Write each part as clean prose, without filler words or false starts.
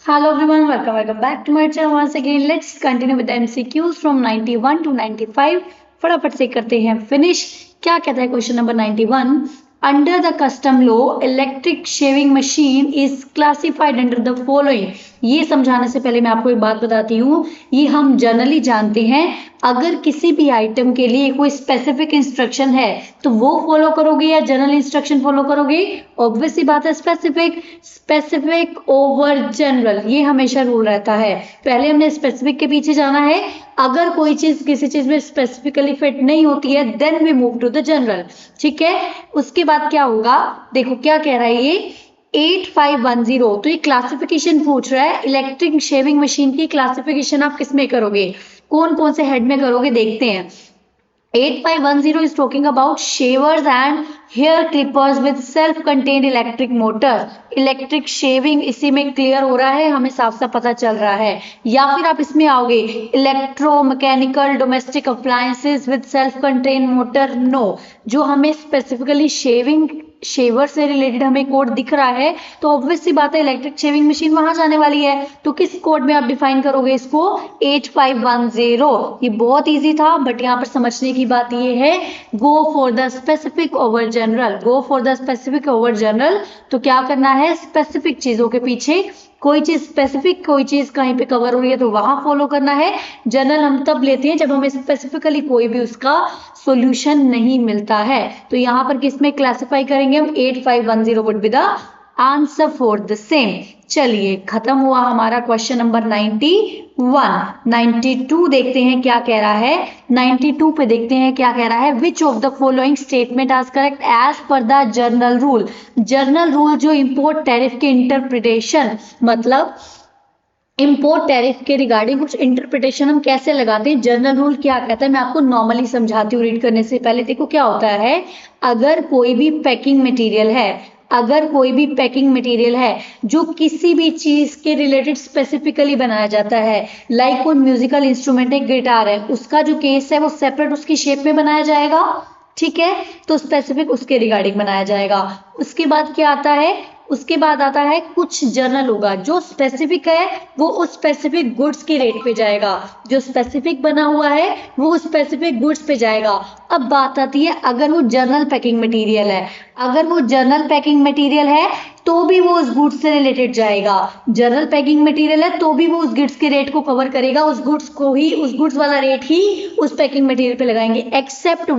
Hello everyone, welcome back to my channel once again. Let's continue with the MCQs from 91 to 95. फटाफट से करते हैं finish. क्या कहता है question number 91? Under the custom law electric shaving machine is classified under the following. ये समझाने से पहले मैं आपको एक बात बताती हूँ. ये हम जनरली जानते हैं, अगर किसी भी आइटम के लिए कोई स्पेसिफिक इंस्ट्रक्शन है तो वो फॉलो करोगे या जनरल इंस्ट्रक्शन फॉलो करोगे. ऑब्वियस सी बात है, स्पेसिफिक ओवर जनरल, ये हमेशा रूल रहता है. पहले हमने स्पेसिफिक के पीछे जाना है. अगर कोई चीज किसी चीज में स्पेसिफिकली फिट नहीं होती है then we move to the general. ठीक है, उसके बाद क्या होगा, देखो क्या कह रहा है ये 8510. तो ये क्लासिफिकेशन पूछ रहा है. इलेक्ट्रिक शेविंग मशीन की क्लासिफिकेशन आप किस में करोगे, कौन कौन से हेड में करोगे, देखते हैं. 8510 is talking about shavers and hair clippers with self-contained electric motor. Electric shaving इसी में क्लियर हो रहा है, हमें साफ साफ पता चल रहा है. या फिर आप इसमें आओगे electromechanical domestic appliances with self contained motor. No, जो हमें स्पेसिफिकली शेवर से रिलेटेड हमें कोड दिख रहा है तो ऑब्वियस सी बात है इलेक्ट्रिक शेविंग मशीन वहां जाने वाली है. तो किस कोड में आप डिफाइन करोगे इसको, 8510. ये बहुत इजी था, बट यहाँ पर समझने की बात ये है, go for the specific over general. Go for the specific over general. तो क्या करना है, स्पेसिफिक चीजों के पीछे, कोई चीज स्पेसिफिक, कोई चीज कहीं पे कवर हो रही है तो वहां फॉलो करना है. जनरल हम तब लेते हैं जब हमें स्पेसिफिकली कोई भी उसका सॉल्यूशन नहीं मिलता है. तो यहाँ पर किस में क्लासिफाई करेंगे हम, 8510 would be the answer for the same. चलिए, खत्म हुआ हमारा क्वेश्चन नंबर 91. 92 देखते हैं क्या कह रहा है. 92 पे देखते हैं क्या कह रहा है. Which of the following statement is correct as per the general rule. General rule जो इंपोर्ट टैरिफ के इंटरप्रिटेशन, मतलब इंपोर्ट टैरिफ के रिगार्डिंग कुछ इंटरप्रिटेशन हम कैसे लगाते हैं, जर्नल रूल क्या कहता है, मैं आपको नॉर्मली समझाती हूँ रीड करने से पहले. देखो क्या होता है, अगर कोई भी पैकिंग मटेरियल है, जो किसी भी चीज के रिलेटेड स्पेसिफिकली बनाया जाता है, लाइक कोई म्यूजिकल इंस्ट्रूमेंट है, गिटार है, उसका जो केस है वो सेपरेट उसकी शेप में बनाया जाएगा. ठीक है, तो स्पेसिफिक उसके रिगार्डिंग बनाया जाएगा. उसके बाद क्या आता है, उसके बाद आता है कुछ जर्नल होगा जो स्पेसिफिक है, वो उस स्पेसिफिक गुड्स के रेट पे जाएगा. जो स्पेसिफिक बना हुआ है वो स्पेसिफिक गुड्स पे जाएगा. अब बात आती है, अगर वो जर्नल पैकिंग मटेरियल है तो भी वो उस गुड्स से रिलेटेड जाएगा. जर्नल पैकिंग मटेरियल है तो भी वो उस गुड्स के रेट को कवर करेगा, उस गुड्स वाला रेट ही उस पैकिंग मटेरियल पे लगाएंगे. एक्सेप्ट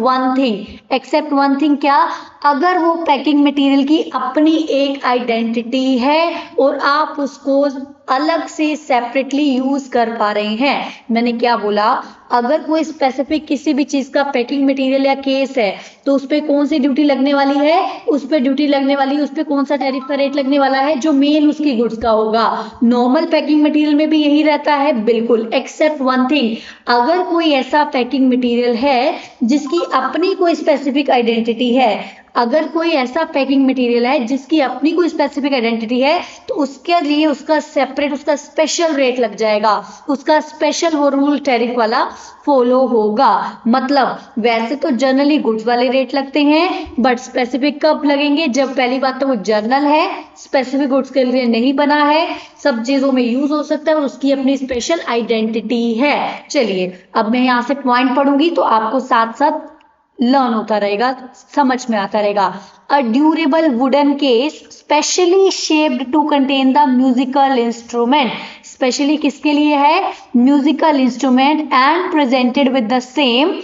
वन थिंग क्या, अगर वो पैकिंग मटेरियल की अपनी एक आइडेंटिटी है और आप उसको अलग से सेपरेटली यूज कर पा रहे हैं. मैंने क्या बोला, अगर कोई स्पेसिफिक किसी भी चीज का पैकिंग मटेरियल या केस है तो उस पर कौन सी ड्यूटी लगने वाली है, उस पर ड्यूटी लगने वाली है, उस पर कौन सा टैरिफ का रेट लगने वाला है, जो मेन उसकी गुड्स का होगा. नॉर्मल पैकिंग मटेरियल में भी यही रहता है बिल्कुल. एक्सेप्ट वन थिंग, अगर कोई ऐसा पैकिंग मटेरियल है जिसकी अपनी कोई स्पेसिफिक आइडेंटिटी है, अगर कोई ऐसा पैकिंग मटेरियल है जिसकी अपनी कोई स्पेसिफिक आइडेंटिटी है तो उसके लिए उसका सेपरेट, उसका स्पेशल रेट लग जाएगा, उसका स्पेशल वो रूल टैरिफ वाला फॉलो होगा. मतलब वैसे तो जनरली गुड्स वाले रेट लगते हैं, बट स्पेसिफिक कब लगेंगे, जब पहली बात तो वो जनरल है, स्पेसिफिक गुड्स के लिए नहीं बना है, सब चीजों में यूज हो सकता है और उसकी अपनी स्पेशल आइडेंटिटी है. चलिए, अब मैं यहाँ से पॉइंट पढ़ूंगी तो आपको साथ साथ लर्न होता रहेगा, समझ में आता रहेगा. A durable wooden case specially shaped to contain the musical instrument. Specially किसके लिए है, musical instrument, and presented with the same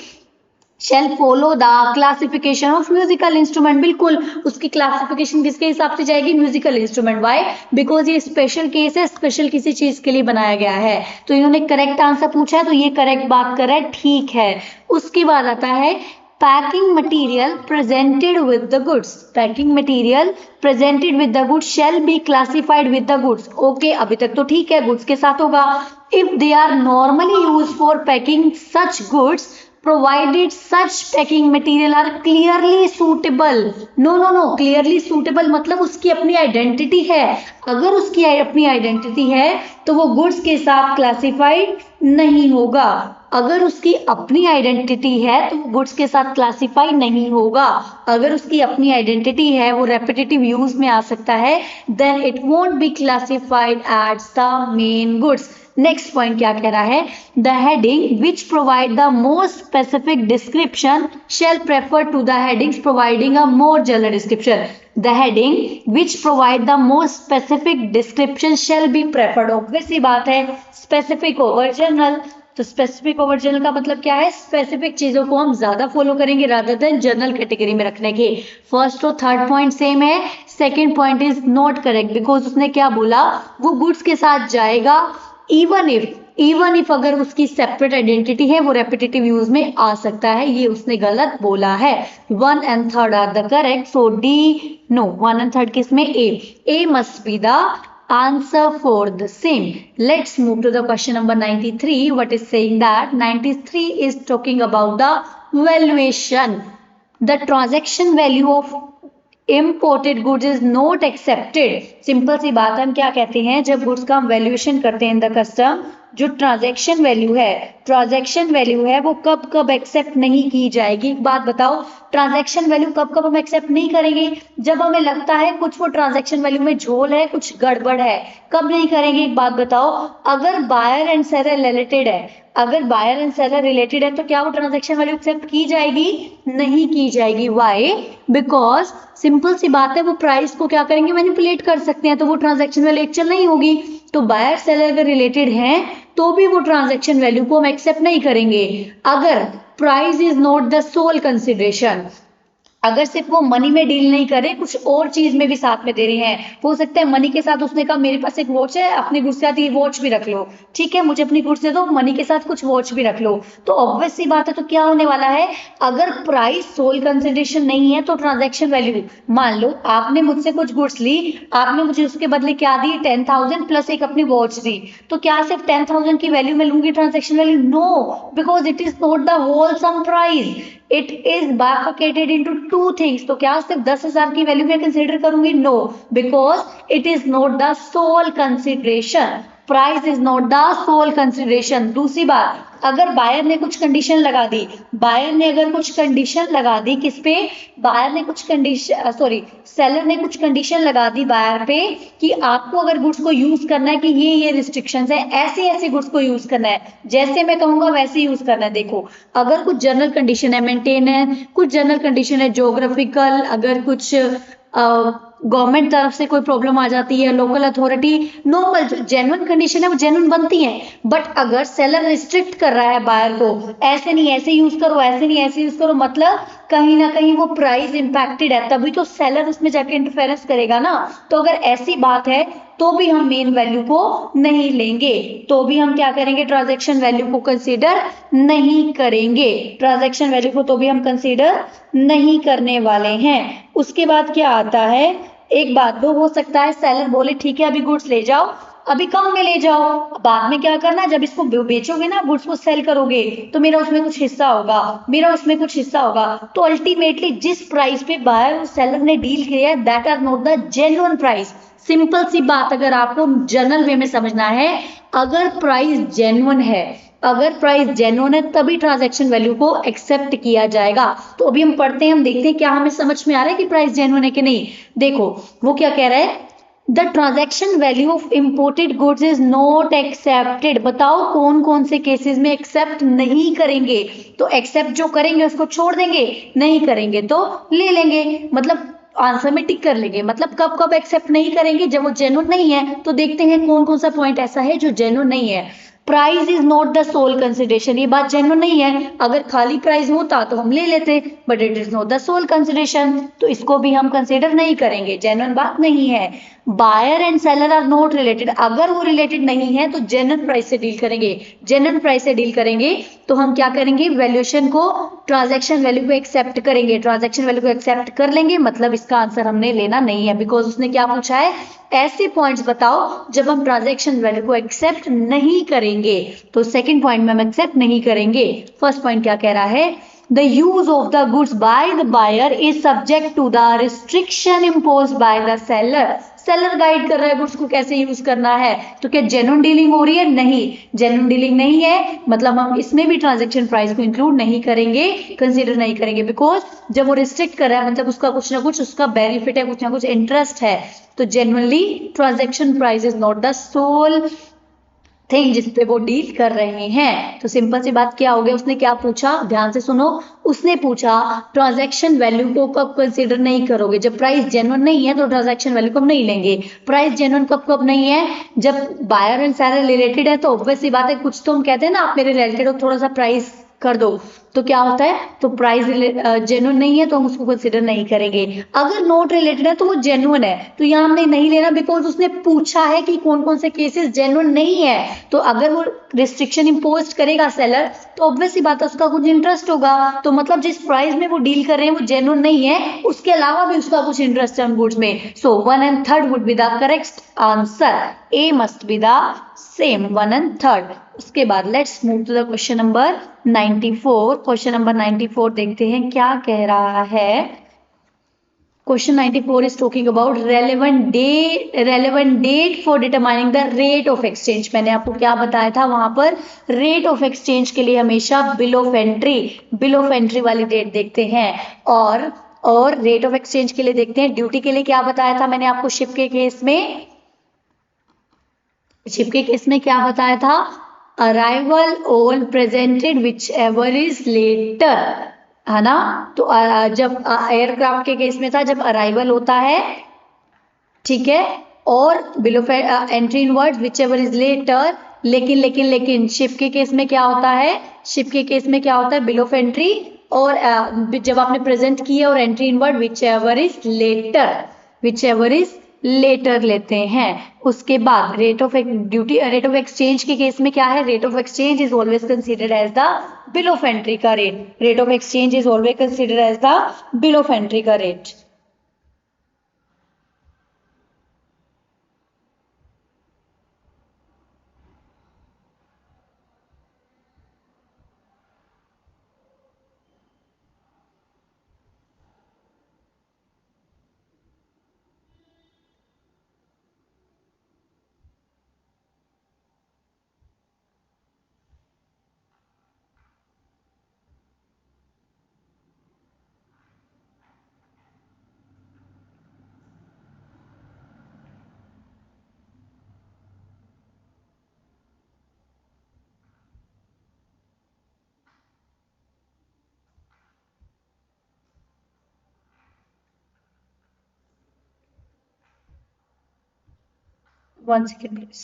shall follow the classification of musical instrument. बिल्कुल उसकी क्लासिफिकेशन किसके हिसाब से जाएगी, म्यूजिकल इंस्ट्रूमेंट. वाई, बिकॉज ये स्पेशल केस है, स्पेशल किसी चीज के लिए बनाया गया है. तो इन्होंने करेक्ट आंसर पूछा है तो ये करेक्ट बात कर रहा है, ठीक है. उसके बाद आता है packing material presented with the goods. Packing material presented with the goods shall be classified with the goods. Okay, अभी तक तो ठीक है, गुड्स के साथ होगा. If they are normally use for packing such goods provided such packing material are clearly suitable. No, clearly suitable मतलब उसकी अपनी आइडेंटिटी है. अगर उसकी अपनी आइडेंटिटी है तो वो गुड्स के साथ क्लासिफाइड नहीं होगा। अगर उसकी अपनी आइडेंटिटी है तो वो गुड्स के साथ क्लासिफाई नहीं होगा। अगर उसकी अपनी आइडेंटिटी है, वो रेपिटेटिव यूज में आ सकता है, then it won't be classified as the main goods. Next point क्या कह रहा है, the heading which provide the more specific description shall prefer to the headings providing a more general description. The heading which provide the more specific description shall be preferred। obvious सी बात है, specific over general। तो specific over general का मतलब क्या है, specific चीजों को हम ज्यादा फॉलो करेंगे रादर देन जनरल कैटेगरी में रखने के। फर्स्ट और थर्ड पॉइंट सेम है, second point is not correct because उसने क्या बोला, वो गुड्स के साथ जाएगा इवन इफ अगर उसकी सेपरेट आइडेंटिटी है, वो रेपिटेटिव यूज में आ सकता है, ये उसने गलत बोला है। 1 and 3 are the correct, so D no, 1 and 3 किसमें, A must be the answer for the same। Let's move to the question number 93, what is saying that 93 is talking about the valuation। The transaction value of imported goods is not accepted। Simple सी बात, हम क्या कहते हैं, जब goods का हम valuation करते हैं इन द कस्टम, जो ट्रांजैक्शन वैल्यू है वो कब कब एक्सेप्ट नहीं की जाएगी। एक बात बताओ, ट्रांजैक्शन वैल्यू कब कब हम एक्सेप्ट नहीं करेंगे, जब हमें लगता है कुछ वो ट्रांजैक्शन वैल्यू में झोल है, कुछ गड़बड़ है। कब नहीं करेंगे, एक बात बताओ, अगर बायर एंड सेलर रिलेटेड है तो क्या वो ट्रांजैक्शन वैल्यू एक्सेप्ट की जाएगी, नहीं की जाएगी। वाई, बिकॉज सिंपल सी बात है, वो प्राइस को क्या करेंगे, मैनिपुलेट कर सकते हैं, तो वो ट्रांजैक्शन वैल्यू एक्चुअल नहीं होगी। तो बायर सेलर अगर रिलेटेड हैं तो भी वो ट्रांजैक्शन वैल्यू को हम एक्सेप्ट नहीं करेंगे। अगर price is not the sole consideration, अगर सिर्फ वो मनी में डील नहीं करे, कुछ और चीज में भी साथ में दे रहे हैं, हो सकता है मनी के साथ उसने कहा मेरे पास एक वॉच है, अपनी गुड्स के साथ ये वॉच भी रख लो, ठीक है, मुझे अपनी गुड्स दे दो, मनी के साथ कुछ वॉच भी रख लो, तो ऑब्वियस सी बात है, तो क्या होने वाला है, अगर प्राइस सोल कंसिडरेशन नहीं है तो ट्रांजैक्शन वैल्यू, मान लो आपने मुझसे कुछ गुड्स ली, आपने मुझे उसके बदले क्या दी, 10,000 प्लस एक अपनी वॉच दी, तो क्या सिर्फ 10,000 की वैल्यू में लूंगी transaction value, no, because it is not the wholesome price, it is bifurcated into two things. तो क्या सिर्फ 10,000 की वैल्यू में कंसीडर करूंगी, no, because it is not the sole consideration, price is not the sole consideration. दूसरी बात, अगर buyer ने कुछ कंडीशन लगा दी, किस पे, सेलर ने कुछ कंडीशन लगा दी बायर पे कि आपको अगर गुड्स को यूज करना है कि ये रिस्ट्रिक्शंस है, ऐसे गुड्स को यूज करना है, जैसे मैं कहूंगा वैसे यूज करना है। देखो, अगर कुछ जनरल कंडीशन है, मेंटेनेंस, कुछ जनरल कंडीशन है ज्योग्राफिकल, अगर कुछ गवर्नमेंट तरफ से कोई प्रॉब्लम आ जाती है, लोकल अथॉरिटी, नॉर्मल जो जेन्युइन कंडीशन है वो जेन्युइन बनती है। बट अगर सेलर रिस्ट्रिक्ट कर रहा है बायर को, ऐसे नहीं ऐसे यूज करो, ऐसे नहीं ऐसे यूज करो, मतलब कहीं ना कहीं वो प्राइस इंपैक्टेड है, तभी तो सेलर उसमें जाके इंटरफेरेंस करेगा ना। तो अगर ऐसी बात है तो भी हम मेन वैल्यू को नहीं लेंगे, तो भी हम क्या करेंगे, ट्रांजैक्शन वैल्यू को कंसीडर नहीं करेंगे, ट्रांजैक्शन वैल्यू को तो भी हम कंसीडर नहीं करने वाले हैं। उसके बाद क्या आता है, एक बात दो, हो सकता है सेलर बोले ठीक है अभी गुड्स ले जाओ, अभी कम में ले जाओ, बाद में क्या करना, जब इसको बेचोगे ना, गुड्स को सेल करोगे, तो मेरा उसमें कुछ हिस्सा होगा, तो अल्टीमेटली जिस प्राइस पे बायर और सेलर ने डील किया है, that are not the genuine price. Simple सी बात, अगर आपको जनरल वे में समझना है, अगर प्राइस जेन्युइन है तभी ट्रांजैक्शन वैल्यू को एक्सेप्ट किया जाएगा। तो अभी हम पढ़ते हैं, हम देखते हैं क्या हमें समझ में आ रहा है कि प्राइस जेन्युइन है कि नहीं। देखो वो क्या कह रहा है, the transaction value of imported goods is not accepted. बताओ कौन कौन से केसेस में एक्सेप्ट नहीं करेंगे, तो एक्सेप्ट जो करेंगे उसको छोड़ देंगे, नहीं करेंगे तो ले लेंगे, मतलब आंसर में टिक कर लेंगे। मतलब कब कब एक्सेप्ट नहीं करेंगे, जब वो जेन्युइन नहीं है। तो देखते हैं कौन कौन सा पॉइंट ऐसा है जो जेन्युइन नहीं है। Price is not the sole consideration, ये बात जेन्युइन नहीं है, अगर खाली प्राइस होता तो हम ले लेते, but it is not the sole consideration, तो इसको भी हम कंसिडर नहीं करेंगे, जेन्युइन बात नहीं है। Buyer and seller are not related, अगर वो रिलेटेड नहीं है तो जेन्युइन प्राइस से डील करेंगे, तो हम क्या करेंगे, वैल्यूएशन को, ट्रांजैक्शन वैल्यू को एक्सेप्ट करेंगे, ट्रांजैक्शन वैल्यू को एक्सेप्ट कर लेंगे, मतलब इसका आंसर हमने लेना नहीं है, बिकॉज उसने क्या पूछा है, ऐसे पॉइंट्स बताओ जब हम ट्रांजैक्शन वैल्यू को एक्सेप्ट नहीं करेंगे। तो सेकंड पॉइंट में हम एक्सेप्ट नहीं करेंगे। फर्स्ट पॉइंट क्या कह रहा है, the use of the goods by the buyer is subject to the restriction imposed by the seller. Seller guide कर रहा है गुड्स को कैसे यूज करना है। तो क्या जेन्युइन डीलिंग हो रही है? नहीं, जेन्युइन डीलिंग नहीं है, मतलब हम इसमें भी ट्रांजैक्शन प्राइस को इंक्लूड नहीं करेंगे, कंसीडर नहीं करेंगे, बिकॉज जब वो रिस्ट्रिक्ट कर रहा है मतलब उसका कुछ ना कुछ उसका बेनिफिट है, कुछ ना कुछ इंटरेस्ट है। तो genuinely transaction price is not the soul thing जिस पे वो डील कर रहे हैं। तो सिंपल सी बात क्या हो गया, उसने क्या पूछा, ध्यान से सुनो, उसने पूछा ट्रांजैक्शन वैल्यू को कब कंसीडर नहीं करोगे? जब प्राइस जेन्युइन नहीं है तो ट्रांजैक्शन वैल्यू कब नहीं लेंगे। प्राइस जेन्युइन कब कब नहीं है? जब बायर एंड सेलर रिलेटेड है, तो ऑब्वियस सी बात है, कुछ तो हम कहते हैं ना, आप मेरे रिलेटेड हो, थोड़ा सा प्राइस कर दो, तो क्या होता है, तो प्राइस जेन्युइन नहीं है तो हम उसको कंसीडर नहीं करेंगे। अगर नॉट रिलेटेड है तो वो जेन्युइन है, तो यहाँ हमने नहीं लेना, बिकॉज उसने पूछा है कि कौन कौन से केसेस जेन्युइन नहीं है। तो अगर वो रिस्ट्रिक्शन इम्पोज करेगा सेलर, तो ऑब्वियस सी बात है उसका कुछ इंटरेस्ट होगा। तो मतलब जिस प्राइस में वो डील कर रहे हैं वो जेन्युइन नहीं है, उसके अलावा भी उसका कुछ इंटरेस्ट है उन गुड्स में। So 1 and 3 would be the correct answer. A must be the same, 1 and 3। उसके बाद let's move to the question number 94। Question number 94 देखते हैं क्या कह रहा है। Question 94 is talking about relevant date for determining the rate of exchange. मैंने आपको क्या बताया था, वहां पर रेट ऑफ एक्सचेंज के लिए हमेशा बिल ऑफ एंट्री वाली डेट देखते हैं, और रेट ऑफ एक्सचेंज के लिए देखते हैं। ड्यूटी के लिए क्या बताया था मैंने आपको, शिप के केस में क्या बताया था, arrival on presented whichever is later, है ना। तो जब एयरक्राफ्ट के केस में था जब अराइवल होता है, ठीक है, और bill of entry inwards whichever is later. लेकिन शिप के केस में क्या होता है, बिल ऑफ एंट्री, और जब आपने प्रेजेंट किया, और entry inward whichever is later लेते हैं। उसके बाद रेट ऑफ एक्सचेंज के केस में क्या है, rate of exchange is always considered as the bill of entry का rate. Rate of exchange is always considered as the bill of entry का रेट। One second, please.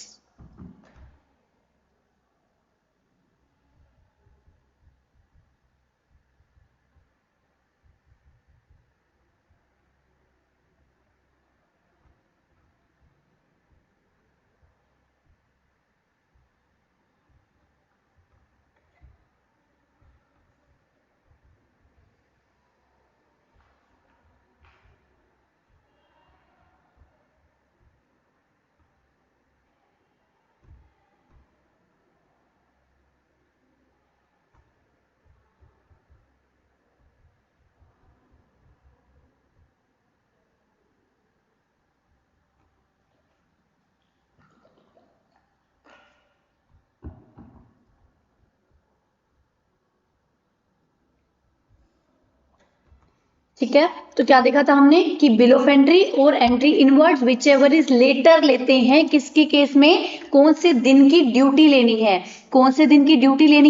ठीक है, तो क्या देखा था हमने कि बिल ऑफ एंट्री और entry inwards whichever is later लेते हैं किसके केस में, कौन से दिन की ड्यूटी लेनी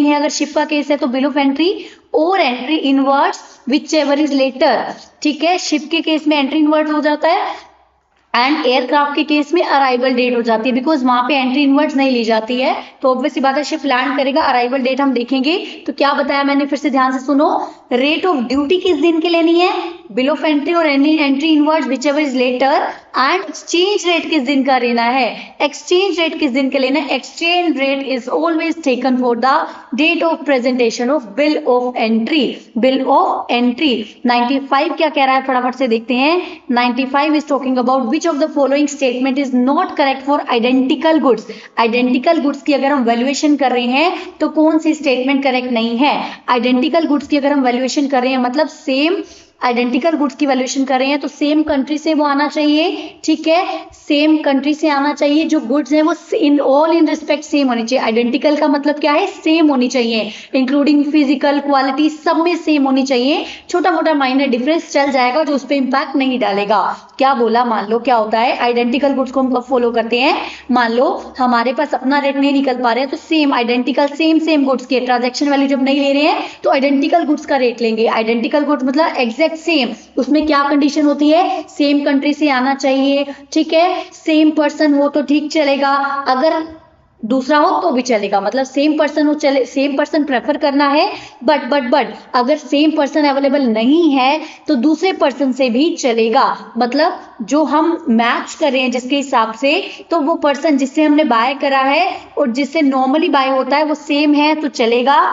है, अगर शिप का केस है तो बिल ऑफ एंट्री और entry inwards whichever is later. ठीक है, शिप के केस में एंट्री इनवर्ड्स हो जाता है, एंड एयरक्राफ्ट के केस में अराइवल डेट हो जाती है, बिकॉज वहां पे एंट्री इनवर्ड्स नहीं ली जाती है। तो ऑब्वियस सी बात है शिप लैंड करेगा, अराइवल डेट हम देखेंगे। तो क्या बताया मैंने, फिर से ध्यान से सुनो, रेट ऑफ ड्यूटी किस दिन की लेनी है, बिल ऑफ एंट्री और any entry inwards whichever is later, and exchange rate किस दिन का लेना है, एक्सचेंज रेट किस दिन का लेना है, exchange rate is always taken for the date of presentation of bill of entry, bill of entry. 95 क्या कह रहा है फटाफट से देखते हैं। 95 is talking about which of the following statement is not correct for identical goods. Identical goods की अगर हम वैल्यूएशन कर रहे हैं तो कौन सी स्टेटमेंट करेक्ट नहीं है। आइडेंटिकल गुड्स की अगर हम वैल्यूएशन कर रहे हैं मतलब सेम आइडेंटिकल गुड्स की वैल्यूएशन कर रहे हैं तो सेम कंट्री से वो आना चाहिए, ठीक है, सेम कंट्री से आना चाहिए। जो गुड्स हैं वो in all in respect same होनी चाहिए। आइडेंटिकल का मतलब क्या है, सेम होनी चाहिए, इंक्लूडिंग फिजिकल क्वालिटी सब में सेम होनी चाहिए। छोटा मोटा माइनर डिफरेंस चल जाएगा जो उस पर इंपैक्ट नहीं डालेगा। क्या बोला, मान लो क्या होता है, आइडेंटिकल गुड्स को हम कब फॉलो करते हैं, मान लो हमारे पास अपना रेट नहीं निकल पा रहे हैं तो सेम आइडेंटिकल सेम गुड्स के ट्रांजैक्शन वैल्यू जब नहीं ले रहे हैं तो आइडेंटिकल गुड्स का रेट लेंगे। आइडेंटिकल गुड्स मतलब एग्जैक्ट सेम, उसमें क्या कंडीशन होती है, सेम कंट्री से आना चाहिए, ठीक है, सेम पर्सन हो तो ठीक चलेगा, अगर दूसरा हो तो भी चलेगा, मतलब सेम पर्सन हो चले, सेम पर्सन प्रेफर करना है। बट अगर सेम पर्सन अवेलेबल नहीं है तो दूसरे पर्सन से भी चलेगा, मतलब जो हम मैच कर रहे हैं जिसके हिसाब से, तो वो पर्सन जिससे हमने बाय करा है और जिससे नॉर्मली बाय होता है वो सेम है तो चलेगा।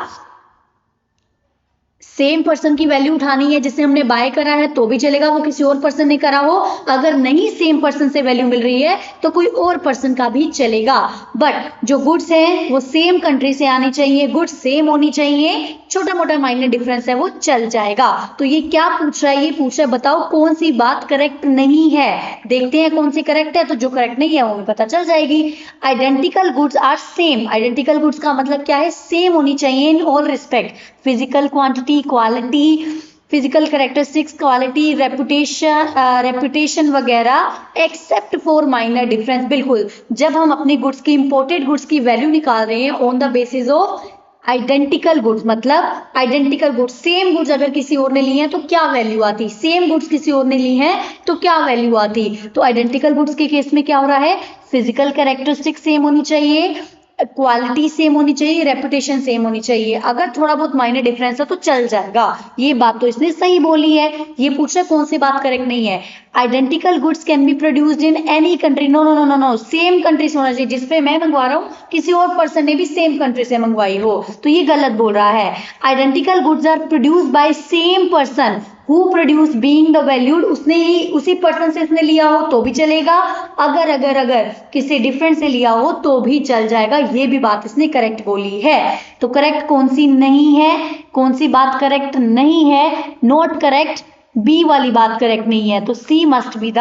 सेम पर्सन की वैल्यू उठानी है जिससे हमने बाय करा है तो भी चलेगा, वो किसी और पर्सन ने करा हो। अगर नहीं सेम पर्सन से वैल्यू मिल रही है तो कोई और पर्सन का भी चलेगा। बट जो गुड्स हैं वो सेम कंट्री से आनी चाहिए, गुड्स सेम होनी चाहिए, छोटा मोटा माइनर डिफरेंस है वो चल जाएगा। तो ये क्या पूछ रहा है, ये पूछ रहा है बताओ कौन सी बात करेक्ट नहीं है। देखते हैं कौन सी करेक्ट है, तो जो करेक्ट नहीं है वो पता चल जाएगी। Identical goods are same, identical goods का मतलब क्या है, सेम होनी चाहिए in all respect, physical quantity, quality, physical characteristics, quality, reputation वगैरह, एक्सेप्ट फॉर माइनर डिफरेंस। बिल्कुल, जब हम अपनी गुड्स की इंपोर्टेड गुड्स की वैल्यू निकाल रहे हैं on the basis of identical goods, मतलब आइडेंटिकल गुड्स, सेम गुड्स अगर किसी और ने ली हैं तो क्या वैल्यू आती, सेम गुड्स किसी और ने ली हैं तो क्या वैल्यू आती। तो आइडेंटिकल गुड्स के केस में क्या हो रहा है, फिजिकल कैरेक्टरिस्टिक्स सेम होनी चाहिए, क्वालिटी सेम होनी चाहिए, रेपुटेशन सेम होनी चाहिए। अगर थोड़ा बहुत माइनर डिफरेंस है तो चल जाएगा। ये बात तो इसने सही बोली है। ये पूछा कौन सी बात करेक्ट नहीं है। Identical goods can be produced in any country, no no no no no, same country से होना चाहिए। जिसपे मैं मंगवा रहा हूँ किसी और पर्सन ने भी सेम कंट्री से मंगवाई हो, तो ये गलत बोल रहा है। Identical goods are produced by same person who produce being the valued, उसने ही उसी पर्सन से इसने लिया हो तो भी चलेगा, अगर किसी डिफरेंट से लिया हो तो भी चल जाएगा। ये भी बात इसने करेक्ट बोली है। तो करेक्ट कौन सी नहीं है, कौन सी बात करेक्ट नहीं है, नॉट करेक्ट, बी वाली बात करेक्ट नहीं है। तो C must be the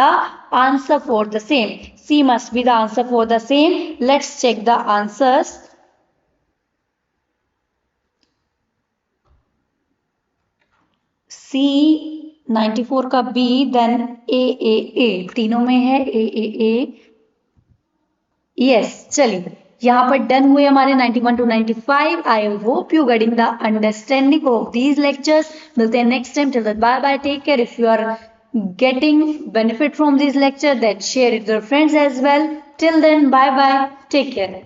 answer for the same, C must be the answer for the same. Let's check the answers. C 94 का बी, देन ए, तीनों में है ए। यस, चलिए यहाँ पर डन हुए हमारे 91 to 95। I hope you getting the understanding of these lectures. मिलते हैं next time, till then bye bye, take care. If you are getting benefit from this lecture, then share it with your friends as well. Till then, bye bye, take care.